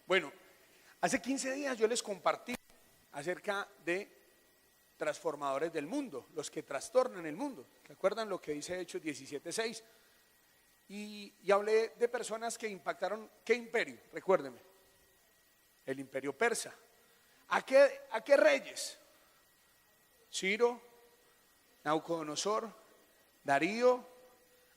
Bueno, hace 15 días yo les compartí acerca de transformadores del mundo, los que trastornan el mundo. ¿Se acuerdan lo que dice Hechos 17:6? Y hablé de personas que impactaron, ¿qué imperio? Recuérdenme, el imperio persa. ¿A qué reyes? Ciro, Nabucodonosor, Darío,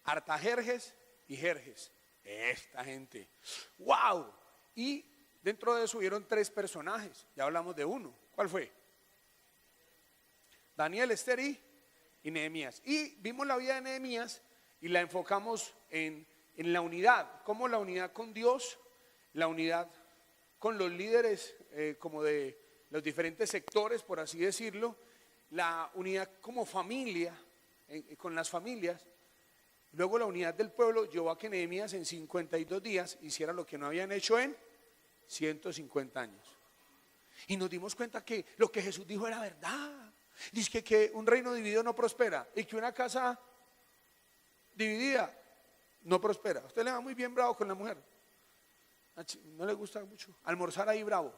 Artajerjes y Jerjes. Esta gente, ¡wow! Y dentro de eso hubieron 3 personajes, ya hablamos de uno. ¿Cuál fue? Daniel, Esther y Nehemías. Y vimos la vida de Nehemías y la enfocamos en la unidad, como la unidad con Dios, la unidad con los líderes como de los diferentes sectores, por así decirlo, la unidad como familia, con las familias. Luego la unidad del pueblo llevó a que Nehemías en 52 días hiciera lo que no habían hecho en 150 años. Y nos dimos cuenta que lo que Jesús dijo era verdad. Dice que un reino dividido no prospera y que una casa dividida no prospera. A usted le va muy bien bravo con la mujer. No le gusta mucho almorzar ahí bravo,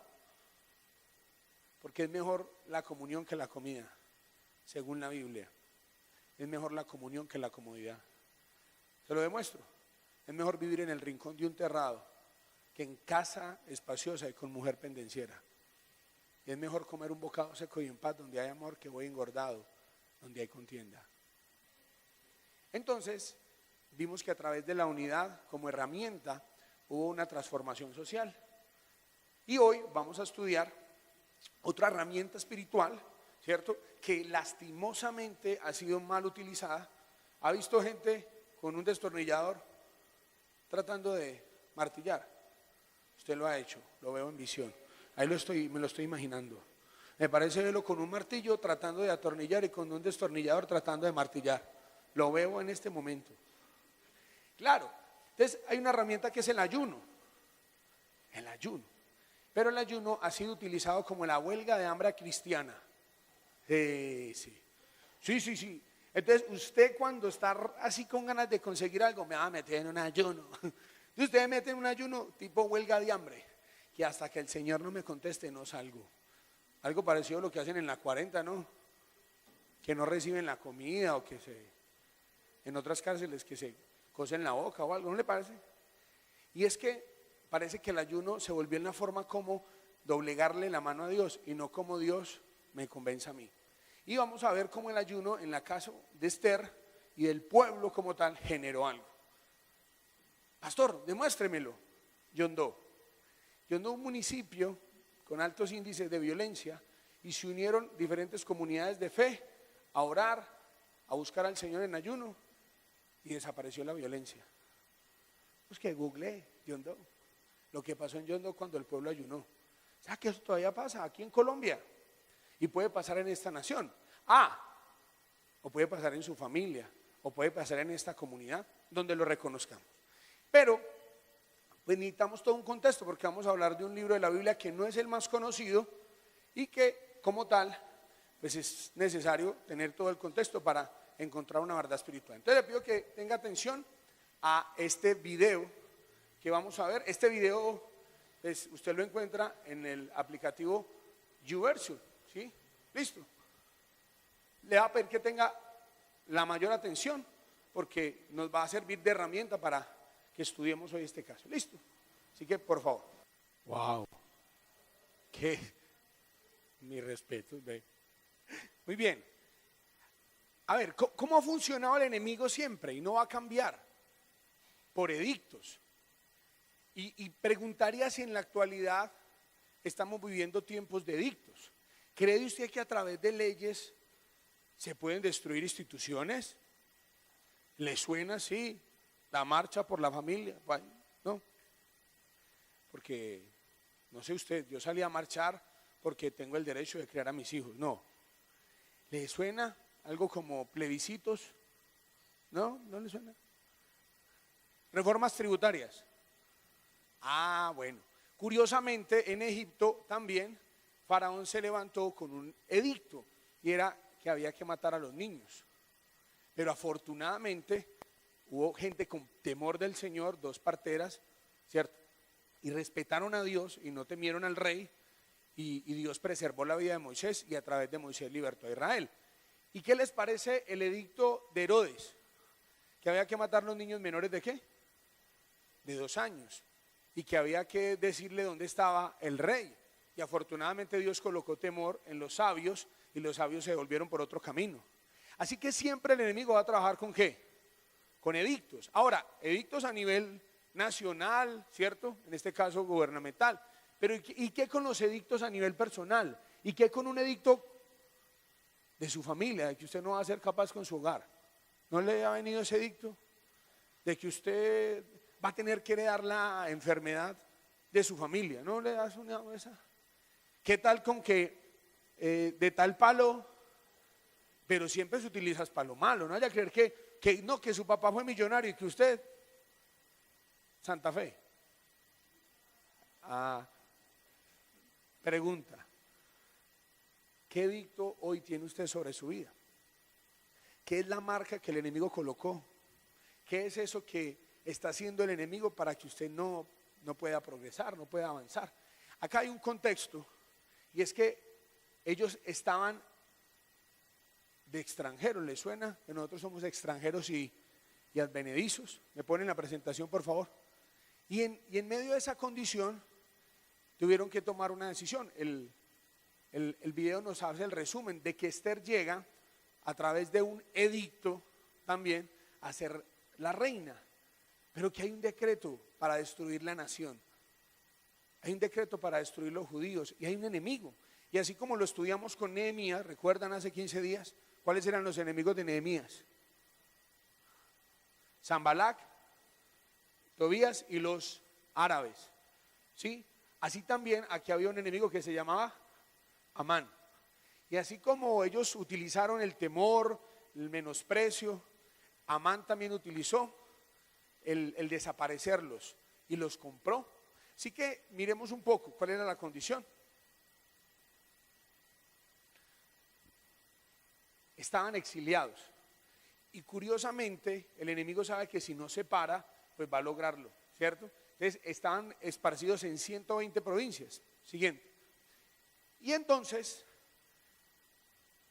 porque es mejor la comunión que la comida, según la Biblia. Es mejor la comunión que la comodidad. Se lo demuestro. Es mejor vivir en el rincón de un terrado que en casa espaciosa y con mujer pendenciera. Y es mejor comer un bocado seco y en paz donde hay amor que voy engordado, donde hay contienda. Entonces, vimos que a través de la unidad como herramienta hubo una transformación social. Y hoy vamos a estudiar otra herramienta espiritual, ¿cierto? Que lastimosamente ha sido mal utilizada. ¿Ha visto gente con un destornillador tratando de martillar? Usted lo ha hecho, lo veo en visión. Ahí me lo estoy imaginando. Me parece verlo con un martillo tratando de atornillar y con un destornillador tratando de martillar. Lo veo en este momento. Claro, entonces hay una herramienta que es el ayuno. El ayuno. Pero el ayuno ha sido utilizado como la huelga de hambre cristiana. Sí. Entonces usted cuando está así con ganas de conseguir algo, me va a meter en un ayuno. Entonces usted me mete en un ayuno tipo huelga de hambre, que hasta que el Señor no me conteste no salgo. Algo parecido a lo que hacen en la 40, ¿no? Que no reciben la comida o en otras cárceles que se cosen la boca o algo, ¿no le parece? Y es que parece que el ayuno se volvió en la forma como doblegarle la mano a Dios y no como Dios me convence a mí. Y vamos a ver cómo el ayuno en la casa de Esther y del pueblo como tal generó algo. Pastor, demuéstremelo. Yondó, un municipio con altos índices de violencia, y se unieron diferentes comunidades de fe a orar, a buscar al Señor en ayuno, y desapareció la violencia. Pues que googleé Yondó, lo que pasó en Yondó cuando el pueblo ayunó. O sea que eso todavía pasa aquí en Colombia y puede pasar en esta nación. O puede pasar en su familia, o puede pasar en esta comunidad donde lo reconozcamos. Pero pues necesitamos todo un contexto, porque vamos a hablar de un libro de la Biblia que no es el más conocido y que como tal pues es necesario tener todo el contexto para encontrar una verdad espiritual. Entonces le pido que tenga atención a este video que vamos a ver. Este video pues, usted lo encuentra en el aplicativo YouVersion, ¿sí? Listo. Le va a pedir que tenga la mayor atención, porque nos va a servir de herramienta para que estudiemos hoy este caso. ¿Listo? Así que por favor. Wow. ¿Qué? Mi respeto. Muy bien. A ver, ¿cómo ha funcionado el enemigo siempre? Y no va a cambiar. Por edictos. Y preguntaría si en la actualidad estamos viviendo tiempos de edictos. ¿Cree usted que a través de leyes se pueden destruir instituciones? ¿Le suena así? La marcha por la familia, ¿no? Porque, no sé usted, yo salí a marchar porque tengo el derecho de criar a mis hijos, no. ¿Le suena algo como plebiscitos? ¿No? ¿No le suena? Reformas tributarias. Bueno. Curiosamente, en Egipto también, Faraón se levantó con un edicto y era que había que matar a los niños. Pero afortunadamente hubo gente con temor del Señor, 2 parteras, ¿cierto? y respetaron a Dios y no temieron al rey, y Dios preservó la vida de Moisés y a través de Moisés libertó a Israel. ¿Y qué les parece el edicto de Herodes? Que había que matar a los niños menores ¿de qué? De 2 años, y que había que decirle dónde estaba el rey. Y afortunadamente Dios colocó temor en los sabios, y los sabios se volvieron por otro camino. Así que siempre el enemigo va a trabajar ¿con qué? Con edictos. Ahora, edictos a nivel nacional, ¿cierto? En este caso gubernamental. Pero ¿y qué con los edictos a nivel personal? ¿Y qué con un edicto de su familia, de que usted no va a ser capaz con su hogar? ¿No le ha venido ese edicto? De que usted va a tener que heredar la enfermedad de su familia. ¿No le ha sonado esa? ¿Qué tal con que de tal palo, pero siempre se utiliza palo malo? No vaya a creer que su papá fue millonario y que usted, Santa Fe. Pregunta, ¿qué edicto hoy tiene usted sobre su vida? ¿Qué es la marca que el enemigo colocó? ¿Qué es eso que está haciendo el enemigo para que usted no pueda progresar, no pueda avanzar? Acá hay un contexto, y es que ellos estaban de extranjeros. ¿Les suena que nosotros somos extranjeros y advenedizos? ¿Me ponen la presentación, por favor? Y en medio de esa condición tuvieron que tomar una decisión. El video nos hace el resumen de que Esther llega a través de un edicto también a ser la reina, pero que hay un decreto para destruir la nación. Hay un decreto para destruir los judíos y hay un enemigo. Y así como lo estudiamos con Nehemías, ¿recuerdan hace 15 días? ¿Cuáles eran los enemigos de Nehemías? Sanbalat, Tobías y los árabes, ¿sí? Así también aquí había un enemigo que se llamaba Amán. Y así como ellos utilizaron el temor, el menosprecio, Amán también utilizó el desaparecerlos y los compró. Así que miremos un poco cuál era la condición. Estaban exiliados y curiosamente el enemigo sabe que si no se para, pues va a lograrlo, ¿cierto? Entonces estaban esparcidos en 120 provincias. Siguiente. Y entonces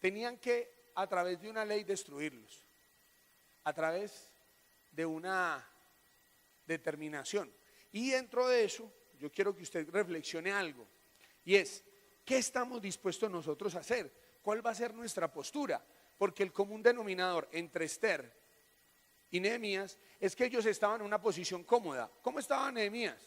tenían que a través de una ley destruirlos, a través de una determinación. Y dentro de eso yo quiero que usted reflexione algo, y es, ¿qué estamos dispuestos nosotros a hacer? ¿Cuál va a ser nuestra postura? Porque el común denominador entre Esther y Nehemías es que ellos estaban en una posición cómoda. ¿Cómo estaba Nehemías?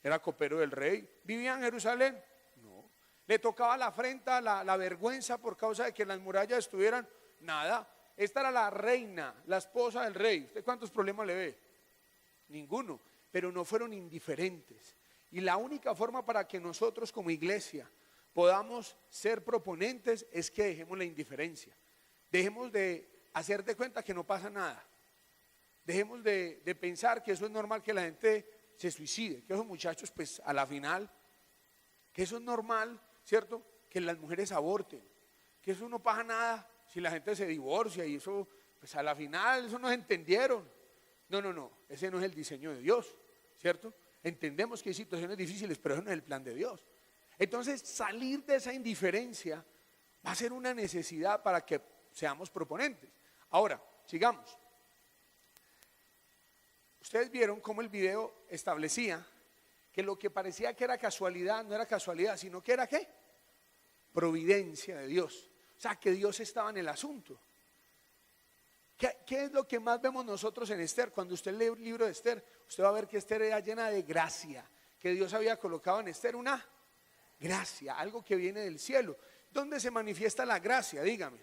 Era copero del rey, vivía en Jerusalén. No, le tocaba la afrenta, la vergüenza por causa de que las murallas estuvieran, nada. Esta era la reina, la esposa del rey. ¿Usted cuántos problemas le ve? Ninguno, pero no fueron indiferentes. Y la única forma para que nosotros como iglesia podamos ser proponentes es que dejemos la indiferencia. Dejemos de hacer de cuenta que no pasa nada. Dejemos de pensar que eso es normal, que la gente se suicide, que esos muchachos pues a la final, que eso es normal, ¿cierto? Que las mujeres aborten, que eso no pasa nada si la gente se divorcia y eso pues a la final eso no se entendieron. No, ese no es el diseño de Dios, ¿cierto? Entendemos que hay situaciones difíciles, pero eso no es el plan de Dios. Entonces salir de esa indiferencia va a ser una necesidad para que seamos proponentes. Ahora, sigamos. Ustedes vieron cómo el video establecía que lo que parecía que era casualidad no era casualidad, sino que era ¿qué? Providencia de Dios. O sea, que Dios estaba en el asunto. ¿Qué es lo que más vemos nosotros en Esther? Cuando usted lee el libro de Esther, usted va a ver que Esther era llena de gracia, que Dios había colocado en Esther una gracia, algo que viene del cielo. ¿Dónde se manifiesta la gracia? Dígame.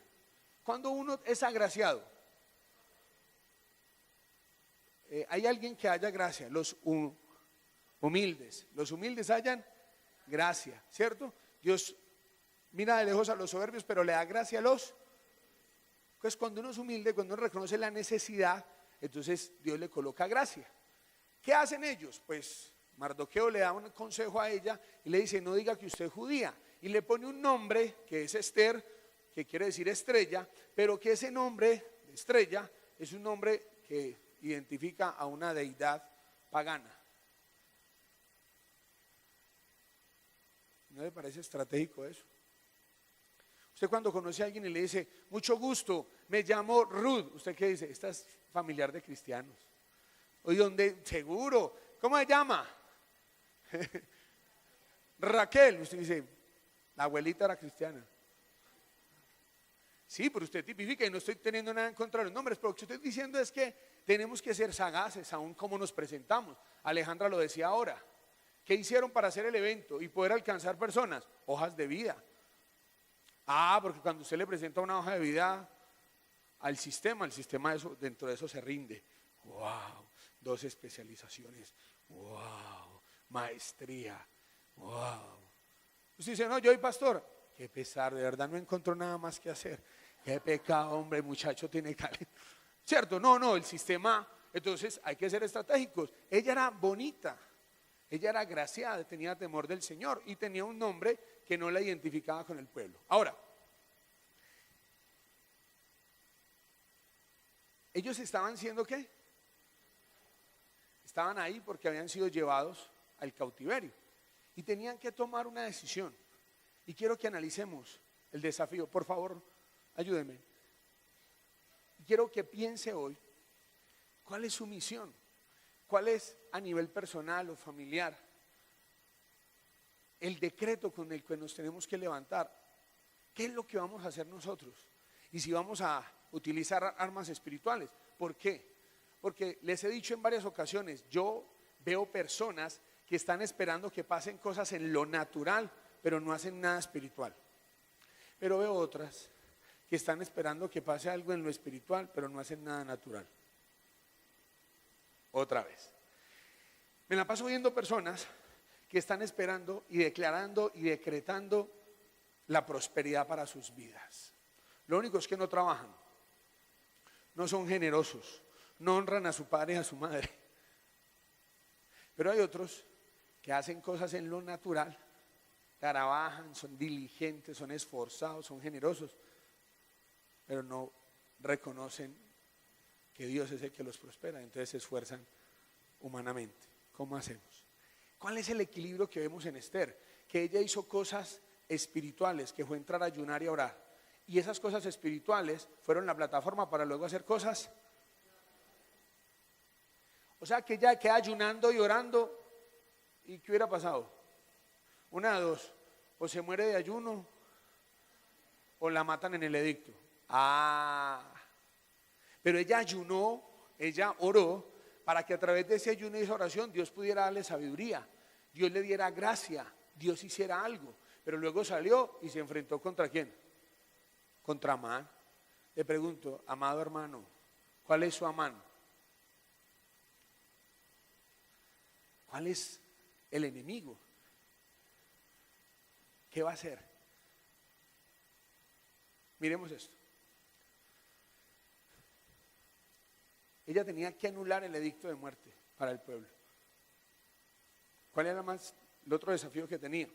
Cuando uno es agraciado. Hay alguien que haya gracia, los humildes. Los humildes hayan gracia, ¿cierto? Dios mira de lejos a los soberbios, pero le da gracia a los. Pues cuando uno es humilde, cuando uno reconoce la necesidad, entonces Dios le coloca gracia. ¿Qué hacen ellos? Pues Mardoqueo le da un consejo a ella y le dice: no diga que usted es judía, y le pone un nombre que es Esther, que quiere decir estrella, pero que ese nombre de estrella es un nombre que identifica a una deidad pagana. ¿No le parece estratégico eso? Usted cuando conoce a alguien y le dice, mucho gusto, me llamo Ruth, ¿usted qué dice? Esta es familiar de cristianos. Oye, ¿dónde? Seguro. ¿Cómo se llama? Raquel. Usted dice, la abuelita era cristiana. Sí, pero usted tipifica y no estoy teniendo nada en contra de los nombres, pero lo que estoy diciendo es que tenemos que ser sagaces aún como nos presentamos. Alejandra lo decía ahora. ¿Qué hicieron para hacer el evento y poder alcanzar personas? Hojas de vida. Porque cuando usted le presenta una hoja de vida al sistema, el sistema dentro de eso se rinde. ¡Wow! 2 especializaciones. ¡Wow! Maestría. ¡Wow! Usted dice, no, yo soy pastor. Qué pesar, de verdad no encontró nada más que hacer. Qué pecado, hombre, el muchacho tiene talento. ¿Cierto? No, el sistema, entonces hay que ser estratégicos. Ella era bonita, ella era agraciada, tenía temor del Señor y tenía un nombre que no la identificaba con el pueblo. Ahora, ellos estaban siendo ¿qué? Estaban ahí porque habían sido llevados al cautiverio y tenían que tomar una decisión. Y quiero que analicemos el desafío. Por favor, ayúdenme. Quiero que piense hoy cuál es su misión, cuál es a nivel personal o familiar el decreto con el que nos tenemos que levantar. ¿Qué es lo que vamos a hacer nosotros? Y si vamos a utilizar armas espirituales. ¿Por qué? Porque les he dicho en varias ocasiones, yo veo personas que están esperando que pasen cosas en lo natural, pero no hacen nada espiritual. Pero veo otras que están esperando que pase algo en lo espiritual, pero no hacen nada natural. Otra vez. Me la paso viendo personas que están esperando y declarando y decretando la prosperidad para sus vidas. Lo único es que no trabajan, no son generosos, no honran a su padre y a su madre. Pero hay otros que hacen cosas en lo natural, trabajan, son diligentes, son esforzados, son generosos, pero no reconocen que Dios es el que los prospera, entonces se esfuerzan humanamente. ¿Cómo hacemos? ¿Cuál es el equilibrio que vemos en Esther? Que ella hizo cosas espirituales, que fue entrar a ayunar y a orar. Y esas cosas espirituales fueron la plataforma para luego hacer cosas. O sea que ella queda ayunando y orando. ¿Y qué hubiera pasado? Una de dos, o se muere de ayuno o la matan en el edicto. Pero ella ayunó, ella oró para que a través de ese ayuno y esa oración Dios pudiera darle sabiduría, Dios le diera gracia, Dios hiciera algo. Pero luego salió y se enfrentó ¿contra quién? Contra Amán. Le pregunto, amado hermano, ¿cuál es su Amán? ¿Cuál es el enemigo? ¿Qué va a hacer? Miremos esto. Ella tenía que anular el edicto de muerte para el pueblo. ¿Cuál era el otro desafío que tenía?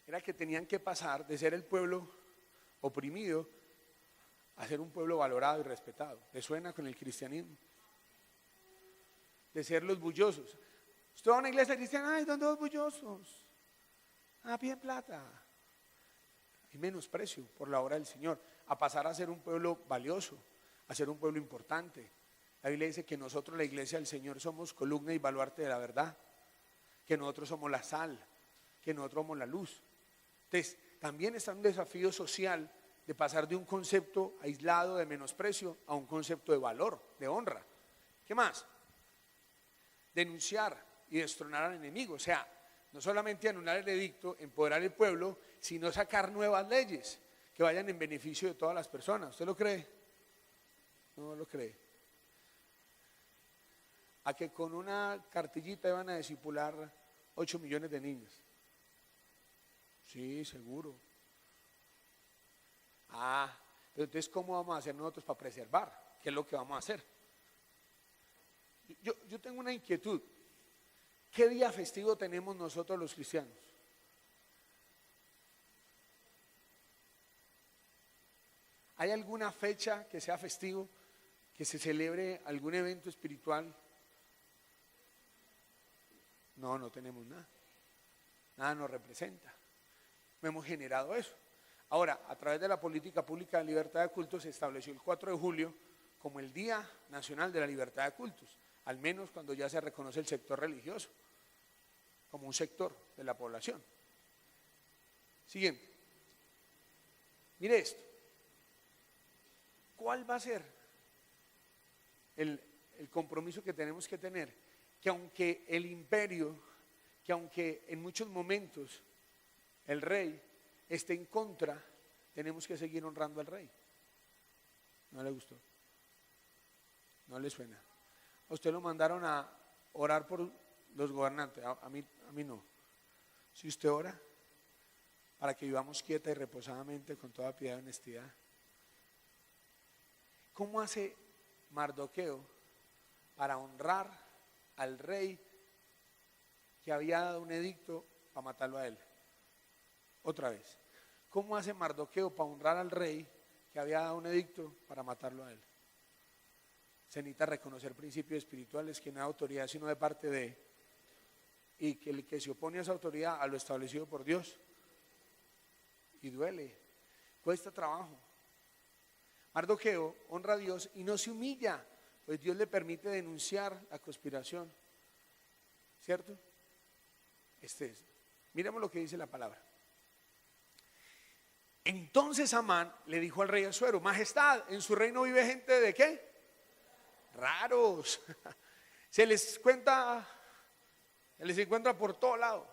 Era que tenían que pasar de ser el pueblo oprimido a ser un pueblo valorado y respetado. ¿Le suena con el cristianismo? De ser los bullosos. Usted va a una iglesia cristiana, ¡ay, son todos bullosos! Piden plata. Hay menosprecio por la obra del Señor. A pasar a ser un pueblo valioso, a ser un pueblo importante. La Biblia dice que nosotros, la iglesia del Señor, somos columna y baluarte de la verdad. Que nosotros somos la sal, que nosotros somos la luz. Entonces, también está un desafío social de pasar de un concepto aislado de menosprecio a un concepto de valor, de honra. ¿Qué más? Denunciar y destronar al enemigo. O sea, no solamente anular el edicto, empoderar el pueblo, sino sacar nuevas leyes que vayan en beneficio de todas las personas. ¿Usted lo cree? No lo cree. A que con una cartillita iban a discipular 8 millones de niños. Sí, seguro. Pero entonces ¿cómo vamos a hacer nosotros para preservar? ¿Qué es lo que vamos a hacer? Yo tengo una inquietud. ¿Qué día festivo tenemos nosotros los cristianos? ¿Hay alguna fecha que sea festivo, que se celebre algún evento espiritual? No tenemos nada. nada nos representa. No hemos generado eso. Ahora, a través de la política pública de libertad de cultos se estableció el 4 de julio como el Día Nacional de la Libertad de Cultos, al menos cuando ya se reconoce el sector religioso como un sector de la población. Siguiente. Mire esto. ¿Cuál va a ser el compromiso que tenemos que tener? Que aunque el imperio, que aunque en muchos momentos el rey esté en contra, tenemos que seguir honrando al rey. ¿No le gustó? ¿No le suena? A usted lo mandaron a orar por los gobernantes, a mí no. Si usted ora para que vivamos quieta y reposadamente con toda piedad y honestidad, ¿cómo hace Mardoqueo para honrar al rey que había dado un edicto para matarlo a él? Otra vez, ¿cómo hace Mardoqueo para honrar al rey que había dado un edicto para matarlo a él? Se necesita reconocer principios espirituales, que no hay autoridad sino de parte de, y que el que se opone a esa autoridad, a lo establecido por Dios, y duele, cuesta trabajo. Mardoqueo honra a Dios y no se humilla, pues Dios le permite denunciar la conspiración, ¿cierto? Miremos lo que dice la palabra. Entonces Amán le dijo al rey Asuero: Majestad, en su reino vive gente de ¿qué? Raros. Se les encuentra por todo lado.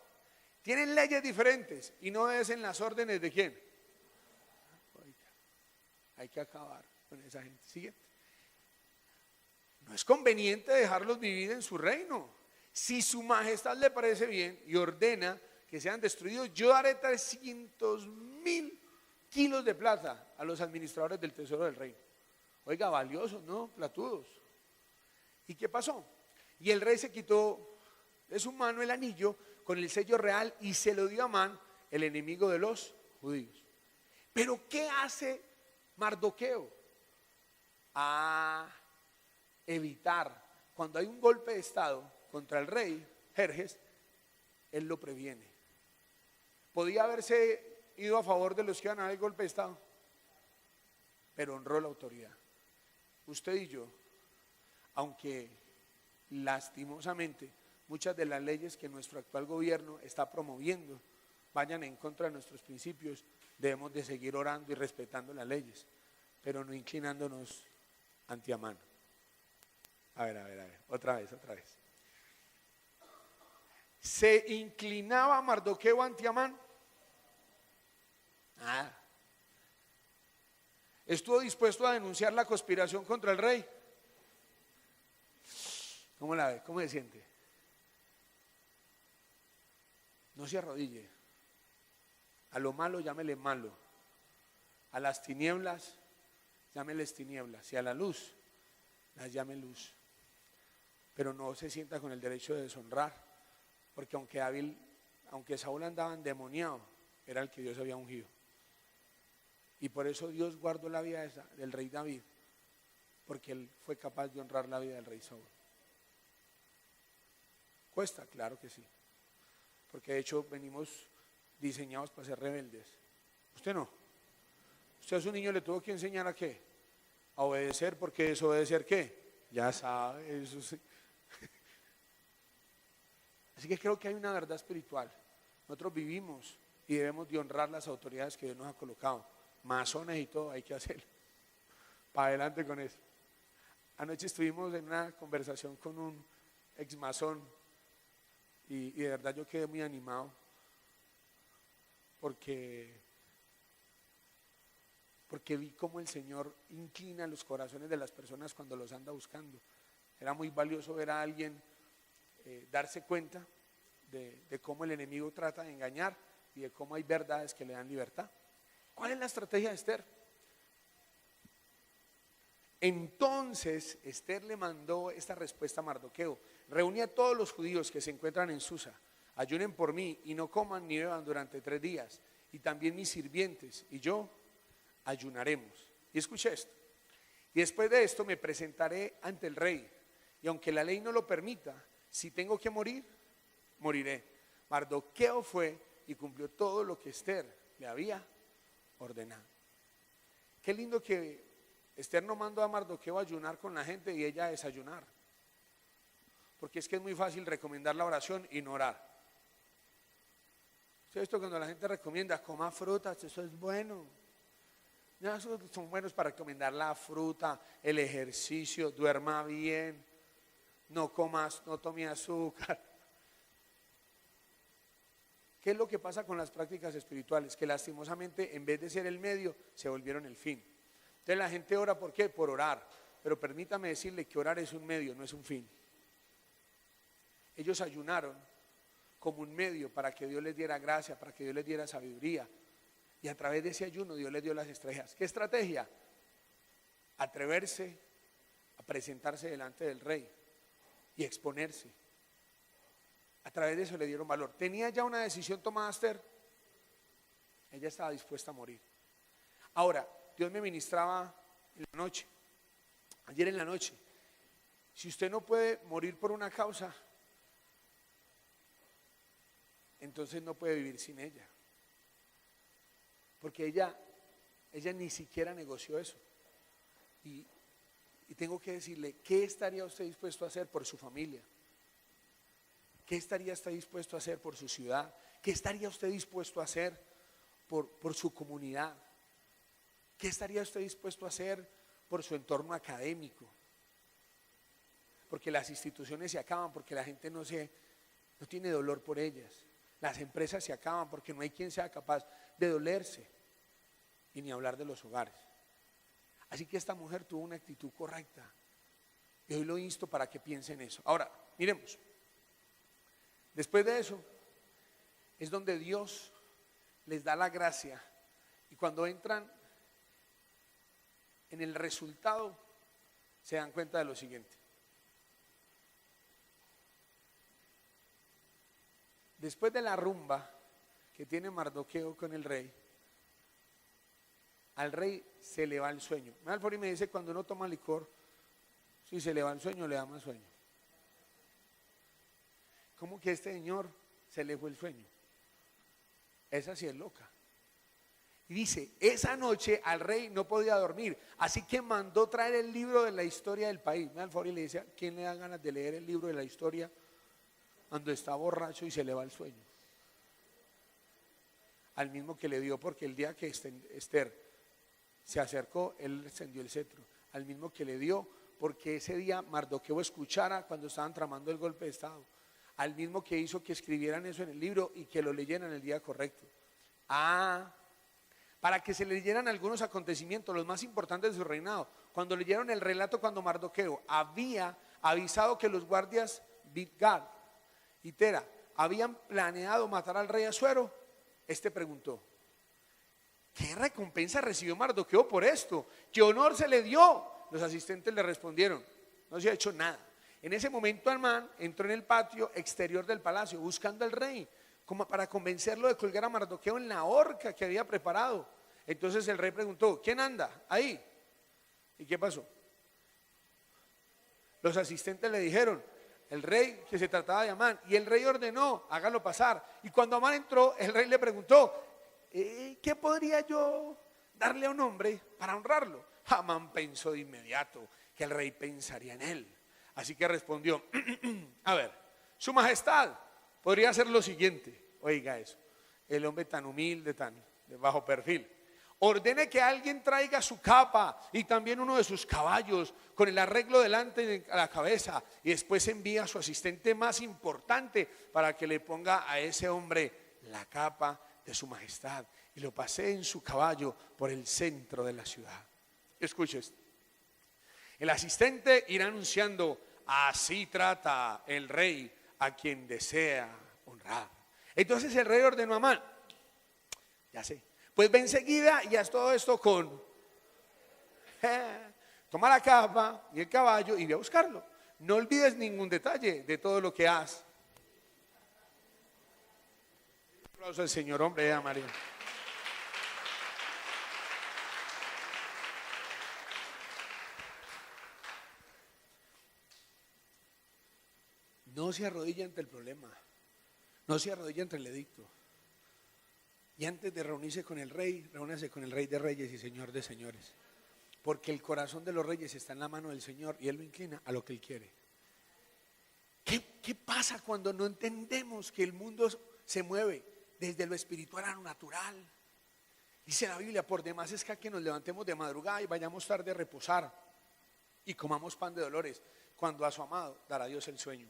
Tienen leyes diferentes y no obedecen las órdenes de ¿quién? Oiga, hay que acabar con esa gente. Siguiente. No es conveniente dejarlos vivir en su reino. Si su majestad le parece bien y ordena que sean destruidos, yo daré 300,000 kilos de plata a los administradores del tesoro del reino. Oiga, valiosos, ¿no? Platudos. ¿Y qué pasó? Y el rey se quitó de su mano el anillo con el sello real y se lo dio a Amán, el enemigo de los judíos. Pero ¿qué hace Mardoqueo? A evitar, cuando hay un golpe de estado contra el rey Jerjes, él lo previene. Podía haberse ido a favor de los que iban a dar el golpe de estado, pero honró la autoridad. Usted y yo, aunque lastimosamente muchas de las leyes que nuestro actual gobierno está promoviendo vayan en contra de nuestros principios, debemos de seguir orando y respetando las leyes, pero no inclinándonos ante Amán. A ver, otra vez. ¿Se inclinaba Mardoqueo ante Amán? Nada. ¿Estuvo dispuesto a denunciar la conspiración contra el rey? ¿Cómo la ve? ¿Cómo se siente? No se arrodille. A lo malo llámele malo. A las tinieblas llámeles tinieblas. Y a la luz las llame luz. Pero no se sienta con el derecho de deshonrar, porque aunque Saúl andaba endemoniado, era el que Dios había ungido. Y por eso Dios guardó la vida del rey David, porque él fue capaz de honrar la vida del rey Saúl. ¿Cuesta? Claro que sí, porque de hecho venimos diseñados para ser rebeldes. Usted no. Usted a su niño le tuvo que enseñar a qué, a obedecer, porque desobedecer ¿qué? Ya sabe, eso sí. Así que creo que hay una verdad espiritual. Nosotros vivimos y debemos de honrar las autoridades que Dios nos ha colocado. Masones y todo, hay que hacerlo. Para adelante con eso. Anoche estuvimos en una conversación con un ex masón y de verdad yo quedé muy animado porque vi cómo el Señor inclina los corazones de las personas cuando los anda buscando. Era muy valioso ver a alguien darse cuenta de cómo el enemigo trata de engañar y de cómo hay verdades que le dan libertad. ¿Cuál es la estrategia de Esther? Entonces Esther le mandó esta respuesta a Mardoqueo: reuní a todos los judíos que se encuentran en Susa, ayunen por mí y no coman ni beban durante 3 días, y también mis sirvientes y yo ayunaremos. Y escuché esto: y después de esto me presentaré ante el rey, y aunque la ley no lo permita, si tengo que morir, moriré. Mardoqueo fue y cumplió todo lo que Esther le había ordenado. Qué lindo que Esther no mandó a Mardoqueo a ayunar con la gente y ella a desayunar. Porque es que es muy fácil recomendar la oración y no orar. ¿Usted ha visto cuando la gente recomienda coma frutas? Eso es bueno. Ya, son buenos para recomendar la fruta, el ejercicio, duerma bien, no comas, no tome azúcar. ¿Qué es lo que pasa con las prácticas espirituales? Que lastimosamente en vez de ser el medio, se volvieron el fin. Entonces la gente ora, ¿por qué? Por orar. Pero permítame decirle que orar es un medio, no es un fin. Ellos ayunaron como un medio para que Dios les diera gracia, para que Dios les diera sabiduría. Y a través de ese ayuno Dios les dio las estrategias. ¿Qué estrategia? Atreverse a presentarse delante del rey y exponerse. A través de eso le dieron valor. ¿Tenía ya una decisión tomada Esther? Ella estaba dispuesta a morir. Ahora, Dios me ministraba en la noche, ayer en la noche. Si usted no puede morir por una causa, entonces no puede vivir sin ella. Porque ella ni siquiera negoció eso. Y tengo que decirle, ¿qué estaría usted dispuesto a hacer por su familia? ¿Qué estaría usted dispuesto a hacer por su ciudad? ¿Qué estaría usted dispuesto a hacer por su comunidad? ¿Qué estaría usted dispuesto a hacer por su entorno académico? Porque las instituciones se acaban, porque la gente no tiene dolor por ellas. Las empresas se acaban porque no hay quien sea capaz de dolerse, y ni hablar de los hogares. Así que esta mujer tuvo una actitud correcta, y hoy lo insto para que piense en eso. Ahora, miremos. Después de eso es donde Dios les da la gracia, y cuando entran en el resultado se dan cuenta de lo siguiente. Después de la rumba que tiene Mardoqueo con el rey, al rey se le va el sueño. Malfory me dice, cuando uno toma licor, si se le va el sueño, le da más sueño. ¿Cómo que a este señor se le fue el sueño? Esa sí es loca. Y dice, esa noche al rey no podía dormir, así que mandó traer el libro de la historia del país. Malfory le dice, ¿quién le da ganas de leer el libro de la historia cuando está borracho y se le va el sueño? Al mismo que le dio, porque el día que Esther se acercó, él extendió el cetro. Al mismo que le dio, porque ese día Mardoqueo escuchara cuando estaban tramando el golpe de estado. Al mismo que hizo que escribieran eso en el libro y que lo leyeran el día correcto. Para que se leyeran algunos acontecimientos, los más importantes de su reinado. Cuando leyeron el relato cuando Mardoqueo había avisado que los guardias Bidgal y Tera habían planeado matar al rey Asuero, este preguntó, ¿qué recompensa recibió Mardoqueo por esto? ¿Qué honor se le dio? Los asistentes le respondieron, no se ha hecho nada. En ese momento Amán entró en el patio exterior del palacio buscando al rey, como para convencerlo de colgar a Mardoqueo en la horca que había preparado. Entonces el rey preguntó, ¿quién anda ahí? ¿Y qué pasó? Los asistentes le dijeron, el rey, que se trataba de Amán, y el rey ordenó, hágalo pasar. Y cuando Amán entró, el rey le preguntó, ¿qué podría yo darle a un hombre para honrarlo? Amán pensó de inmediato que el rey pensaría en él. Así que respondió, a ver, su majestad podría hacer lo siguiente. Oiga eso, el hombre tan humilde, tan de bajo perfil. Ordene que alguien traiga su capa y también uno de sus caballos con el arreglo delante de la cabeza, y después envía a su asistente más importante para que le ponga a ese hombre la capa de su majestad y lo pasee en su caballo por el centro de la ciudad. Escuche esto. El asistente irá anunciando, así trata el rey a quien desea honrar. Entonces el rey ordenó a Amán, ya sé, pues ve enseguida y haz todo esto con toma la capa y el caballo y ve a buscarlo. No olvides ningún detalle de todo lo que has. Un aplauso al Señor, hombre, a María. No se arrodille ante el problema. No se arrodilla entre el edicto. Y antes de reunirse con el rey, reúnase con el Rey de Reyes y Señor de Señores. Porque el corazón de los reyes está en la mano del Señor y Él lo inclina a lo que Él quiere. ¿Qué pasa cuando no entendemos que el mundo se mueve desde lo espiritual a lo natural? Dice la Biblia, por demás es que nos levantemos de madrugada y vayamos tarde a reposar y comamos pan de dolores, cuando a su amado dará Dios el sueño.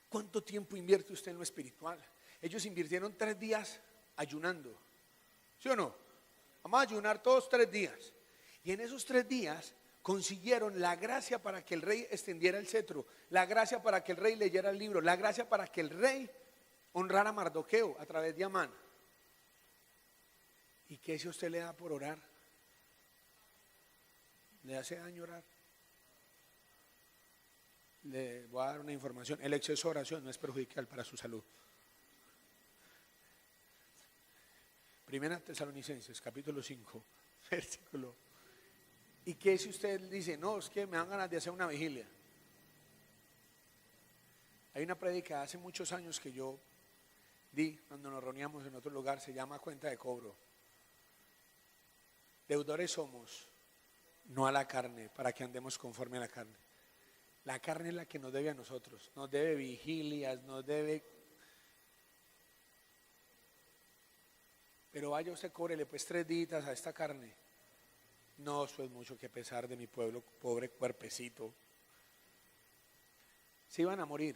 ¿Cuánto tiempo invierte usted en lo espiritual? Ellos invirtieron 3 días ayunando, ¿sí o no? Vamos a ayunar todos 3 días. Y en esos 3 días consiguieron la gracia para que el rey extendiera el cetro, la gracia para que el rey leyera el libro, la gracia para que el rey honrara a Mardoqueo a través de Amán. ¿Y qué si usted le da por orar? ¿Le hace daño orar? Le voy a dar una información: el exceso de oración no es perjudicial para su salud. Primera Tesalonicenses, capítulo 5, versículo. ¿Y qué si usted dice, no, es que me dan ganas de hacer una vigilia? Hay una prédica hace muchos años que yo di cuando nos reuníamos en otro lugar, se llama cuenta de cobro. Deudores somos, no a la carne, para que andemos conforme a la carne. La carne es la que nos debe a nosotros, nos debe vigilias, nos debe. Pero vaya usted, cóbrele pues 3 días a esta carne. No, eso es mucho que pesar de mi pueblo, pobre cuerpecito. Se iban a morir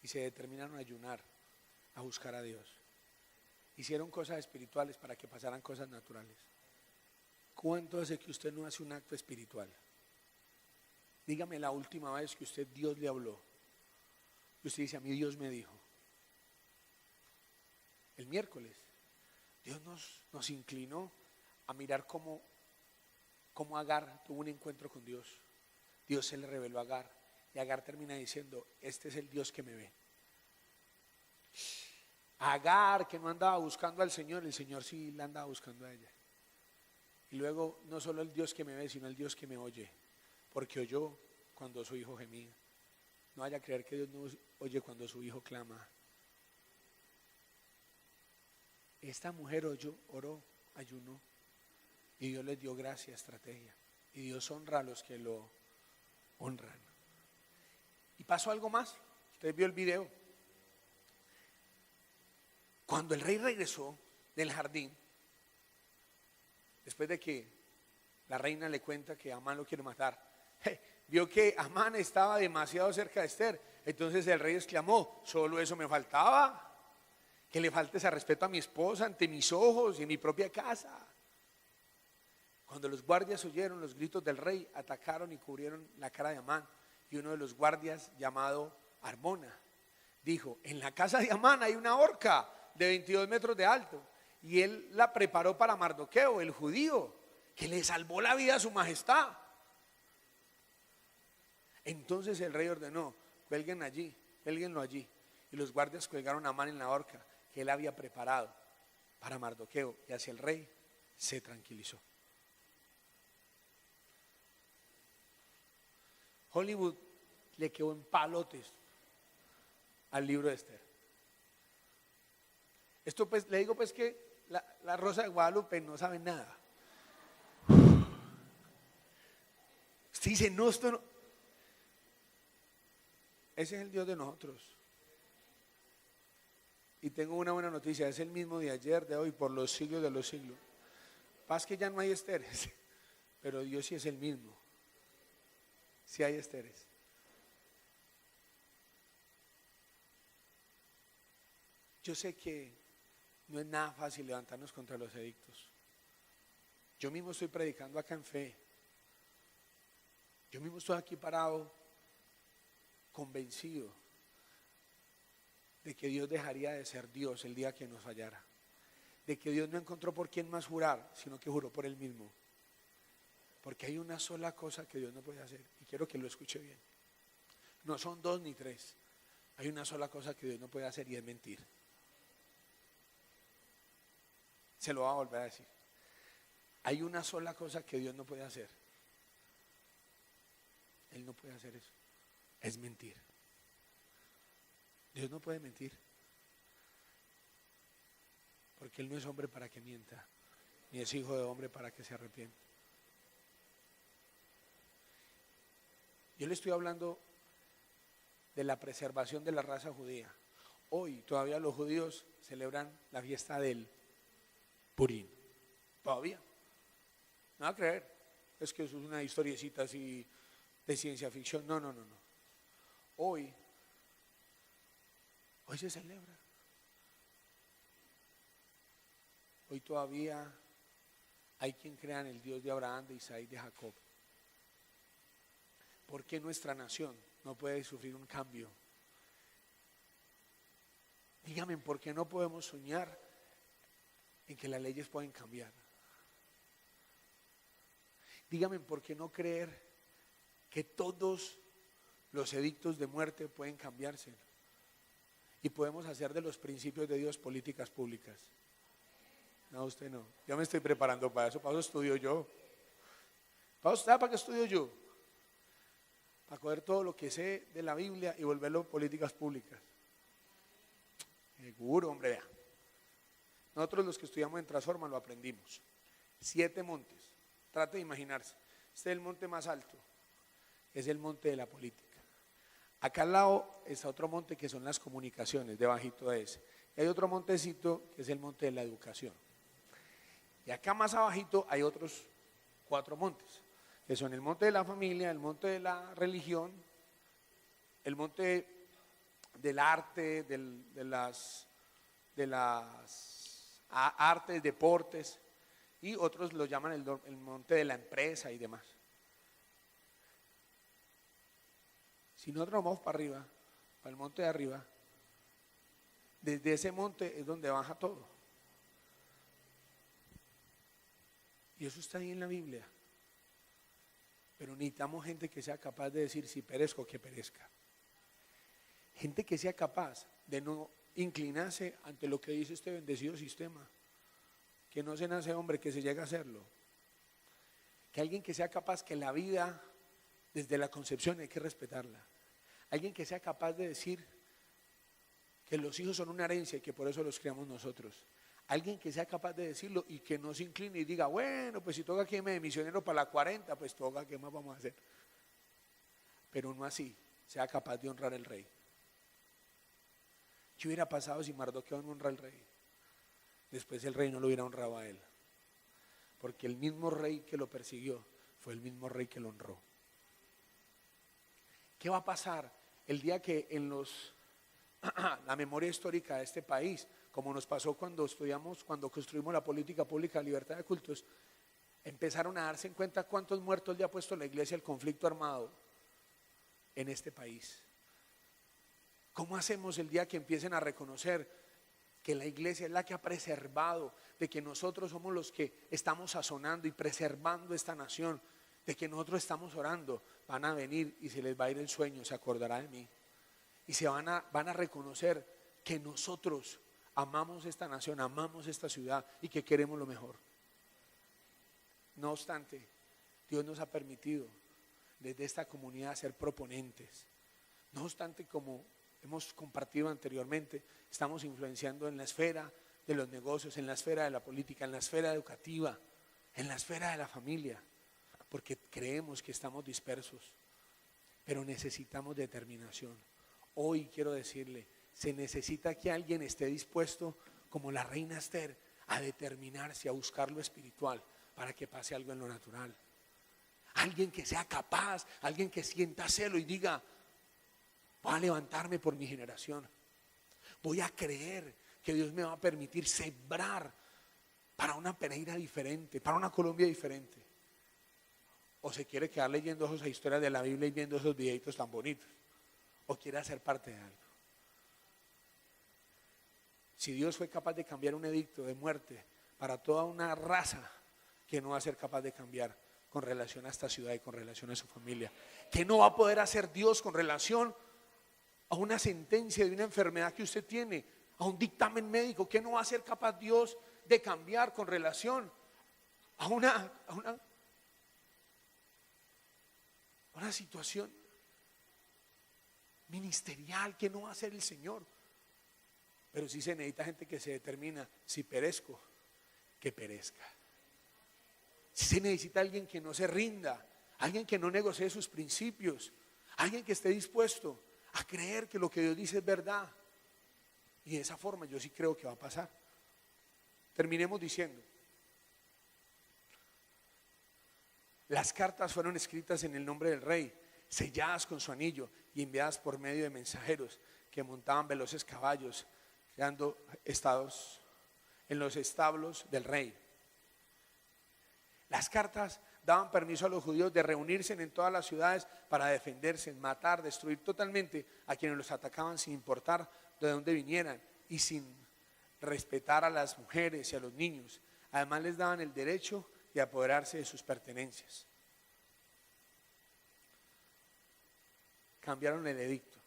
y se determinaron a ayunar, a buscar a Dios. Hicieron cosas espirituales para que pasaran cosas naturales. ¿Cuánto hace que usted no hace un acto espiritual? Dígame la última vez que Dios le habló. Y usted dice, a mí Dios me dijo. El miércoles, Dios nos inclinó a mirar cómo Agar tuvo un encuentro con Dios. Dios se le reveló a Agar y Agar termina diciendo, este es el Dios que me ve. Agar, que no andaba buscando al Señor, el Señor sí la andaba buscando a ella. Y luego, no solo el Dios que me ve, sino el Dios que me oye, porque oyó cuando su hijo gemía. No vaya a creer que Dios no oye cuando su hijo clama. Esta mujer oró, ayunó, y Dios les dio gracia, estrategia, y Dios honra a los que lo honran. Y pasó algo más. Usted vio el video. Cuando el rey regresó del jardín, después de que la reina le cuenta que Amán lo quiere matar, vio que Amán estaba demasiado cerca de Esther. Entonces el rey exclamó, solo eso me faltaba, que le falte ese respeto a mi esposa ante mis ojos y en mi propia casa. Cuando los guardias oyeron los gritos del rey, atacaron y cubrieron la cara de Amán. Y uno de los guardias, llamado Arbona, dijo, en la casa de Amán hay una horca de 22 metros de alto. Y él la preparó para Mardoqueo, el judío, que le salvó la vida a su majestad. Entonces el rey ordenó, cuélguenlo allí. Y los guardias colgaron a Amán en la horca que él había preparado para Mardoqueo. Y así el rey se tranquilizó. Hollywood le quedó en palotes al libro de Esther. Esto pues, le digo pues que la Rosa de Guadalupe no sabe nada. Usted dice, no, esto no. Ese es el Dios de nosotros. Y tengo una buena noticia, es el mismo de ayer, de hoy, por los siglos de los siglos. Paz que ya no hay Esteres, pero Dios sí es el mismo. Sí hay Esteres. Yo sé que no es nada fácil levantarnos contra los edictos. Yo mismo estoy predicando acá en fe. Yo mismo estoy aquí parado, convencido de que Dios dejaría de ser Dios el día que nos fallara. De que Dios no encontró por quién más jurar, sino que juró por Él mismo. Porque hay una sola cosa que Dios no puede hacer, y quiero que lo escuche bien. No son 2 ni 3. Hay una sola cosa que Dios no puede hacer y es mentir. Se lo voy a volver a decir. Hay una sola cosa que Dios no puede hacer. Él no puede hacer eso. Es mentir. Dios no puede mentir, porque Él no es hombre para que mienta, ni es hijo de hombre para que se arrepienta. Yo le estoy hablando de la preservación de la raza judía. Hoy todavía los judíos celebran la fiesta del Purim. Todavía. No va a creer. Es que eso es una historiecita así de ciencia ficción. No. Hoy se celebra. Hoy todavía hay quien crea en el Dios de Abraham, de Isaac y de Jacob. ¿Por qué nuestra nación no puede sufrir un cambio? Dígame, ¿por qué no podemos soñar en que las leyes pueden cambiar? Dígame, ¿por qué no creer que todos los edictos de muerte pueden cambiarse? Y podemos hacer de los principios de Dios políticas públicas. No, usted no. Yo me estoy preparando para eso estudio yo. ¿Sabe para qué estudio yo? Para coger todo lo que sé de la Biblia y volverlo políticas públicas. Seguro, hombre, vea. Nosotros los que estudiamos en Transforma lo aprendimos. 7 montes. Trate de imaginarse. Este es el monte más alto. Es el monte de la política. Acá al lado está otro monte que son las comunicaciones, debajito de ese. Y hay otro montecito que es el monte de la educación. Y acá más abajito hay otros 4 montes, que son el monte de la familia, el monte de la religión, el monte del arte, de las artes, deportes, y otros lo llaman el monte de la empresa y demás. Si nosotros vamos para arriba, para el monte de arriba, desde ese monte es donde baja todo. Y eso está ahí en la Biblia. Pero necesitamos gente que sea capaz de decir: si perezco, que perezca. Gente que sea capaz de no inclinarse ante lo que dice este bendecido sistema. Que no se nace hombre, que se llega a hacerlo. Que alguien que sea capaz que la vida, desde la concepción, hay que respetarla. Alguien que sea capaz de decir que los hijos son una herencia y que por eso los criamos nosotros. Alguien que sea capaz de decirlo y que no se incline y diga: bueno, pues si toca que me de misionero para la 40, pues toca, ¿qué más vamos a hacer? Pero no así, sea capaz de honrar al rey. ¿Qué hubiera pasado si Mardoqueo no honra al rey? Después el rey no lo hubiera honrado a él. Porque el mismo rey que lo persiguió fue el mismo rey que lo honró. ¿Qué va a pasar el día que en la memoria histórica de este país, como nos pasó cuando construimos la política pública de libertad de cultos, empezaron a darse en cuenta cuántos muertos le ha puesto la iglesia al conflicto armado en este país? ¿Cómo hacemos el día que empiecen a reconocer que la iglesia es la que ha preservado, de que nosotros somos los que estamos sazonando y preservando esta nación, de que nosotros estamos orando? Van a venir y se les va a ir el sueño, se acordará de mí. Y van a reconocer que nosotros amamos esta nación, amamos esta ciudad y que queremos lo mejor. No obstante, Dios nos ha permitido desde esta comunidad ser proponentes. No obstante, como hemos compartido anteriormente, estamos influenciando en la esfera de los negocios, en la esfera de la política, en la esfera educativa, en la esfera de la familia, porque creemos que estamos dispersos, pero necesitamos determinación. Hoy quiero decirle, se necesita que alguien esté dispuesto, como la reina Esther, a determinarse, a buscar lo espiritual para que pase algo en lo natural. Alguien que sea capaz, alguien que sienta celo y diga: voy a levantarme por mi generación. Voy a creer que Dios me va a permitir sembrar para una Pereira diferente, para una Colombia diferente. O se quiere quedar leyendo esas historias de la Biblia y viendo esos videitos tan bonitos. O quiere hacer parte de algo. Si Dios fue capaz de cambiar un edicto de muerte para toda una raza, que no va a ser capaz de cambiar con relación a esta ciudad y con relación a su familia. ¿Qué no va a poder hacer Dios con relación a una sentencia de una enfermedad que usted tiene, a un dictamen médico? ¿Qué no va a ser capaz Dios de cambiar con relación a una situación? ministerial que no va a hacer el Señor. Pero sí se necesita gente que se determina: si perezco, que perezca. Sí se necesita alguien que no se rinda, alguien que no negocie sus principios, alguien que esté dispuesto a creer que lo que Dios dice es verdad. Y de esa forma yo sí creo que va a pasar. Terminemos diciendo: las cartas fueron escritas en el nombre del rey, selladas con su anillo y enviadas por medio de mensajeros que montaban veloces caballos, quedando estados en los establos del rey. Las cartas daban permiso a los judíos de reunirse en todas las ciudades para defenderse, matar, destruir totalmente a quienes los atacaban, sin importar de dónde vinieran y sin respetar a las mujeres y a los niños. Además les daban el derecho de apoderarse de sus pertenencias. Cambiaron el edicto.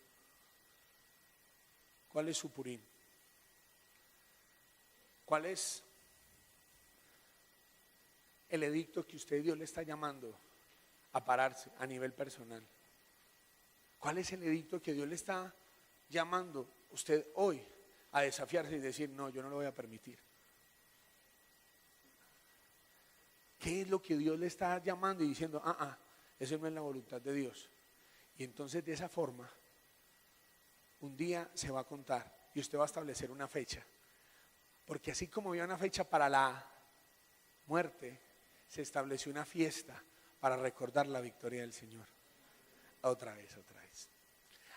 ¿Cuál es su purín? ¿Cuál es el edicto que usted, Dios le está llamando a pararse a nivel personal? ¿Cuál es el edicto que Dios le está llamando usted hoy a desafiarse y decir: no, yo no lo voy a permitir? ¿Qué es lo que Dios le está llamando y diciendo: eso no es la voluntad de Dios? Y entonces de esa forma un día se va a contar y usted va a establecer una fecha, porque así como había una fecha para la muerte, se estableció una fiesta para recordar la victoria del Señor. Otra vez.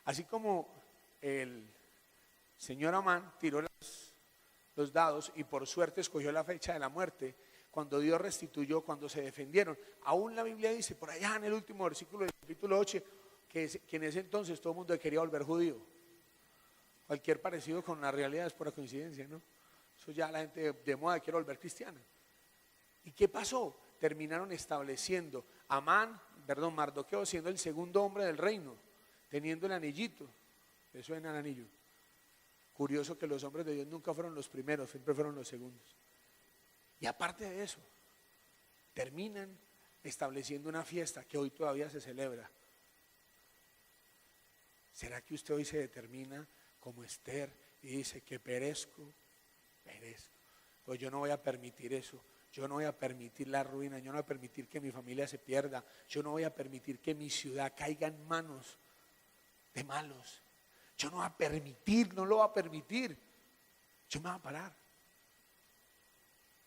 Así como el señor Amán tiró los dados y por suerte escogió la fecha de la muerte, cuando Dios restituyó, cuando se defendieron. Aún la Biblia dice por allá en el último versículo del capítulo 8 que en ese entonces todo el mundo quería volver judío. Cualquier parecido con la realidad es pura coincidencia, ¿no? Eso ya la gente de moda quiere volver cristiana. ¿Y qué pasó? Terminaron estableciendo Mardoqueo siendo el segundo hombre del reino, teniendo el anillito. ¿Le suena el anillo? Curioso que los hombres de Dios nunca fueron los primeros, siempre fueron los segundos. Y aparte de eso, terminan estableciendo una fiesta que hoy todavía se celebra. ¿Será que usted hoy se determina como Esther y dice: que perezco? Pues yo no voy a permitir eso. Yo no voy a permitir la ruina, yo no voy a permitir que mi familia se pierda, yo no voy a permitir que mi ciudad caiga en manos de malos. Yo no voy a permitir, no lo voy a permitir. Yo me voy a parar.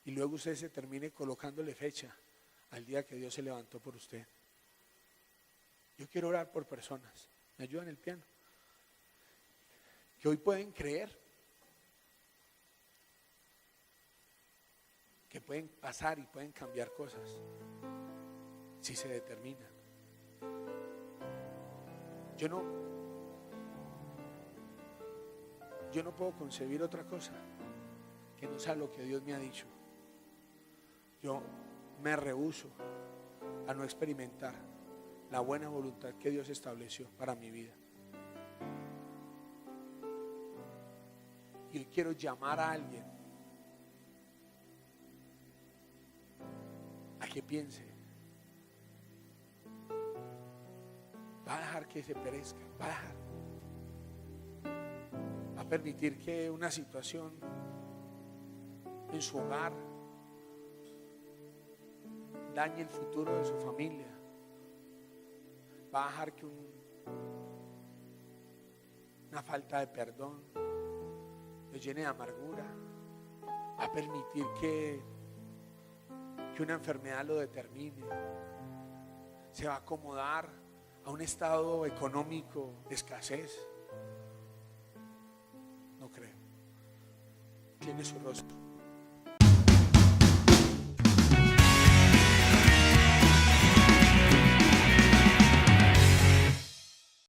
Y luego usted se termine colocándole fecha al día que Dios se levantó por usted. Yo quiero orar por personas, me ayudan el piano, que hoy pueden creer que pueden pasar y pueden cambiar cosas si se determinan. Yo no puedo concebir otra cosa que no sea lo que Dios me ha dicho. Yo me rehúso a no experimentar la buena voluntad que Dios estableció para mi vida. Y hoy quiero llamar a alguien a que piense: va a dejar que se perezca, va a permitir que una situación en su hogar dañe el futuro de su familia, va a dejar que una falta de perdón lo llene de amargura, va a permitir que una enfermedad lo determine, se va a acomodar a un estado económico de escasez. No creo. Tiene su rostro.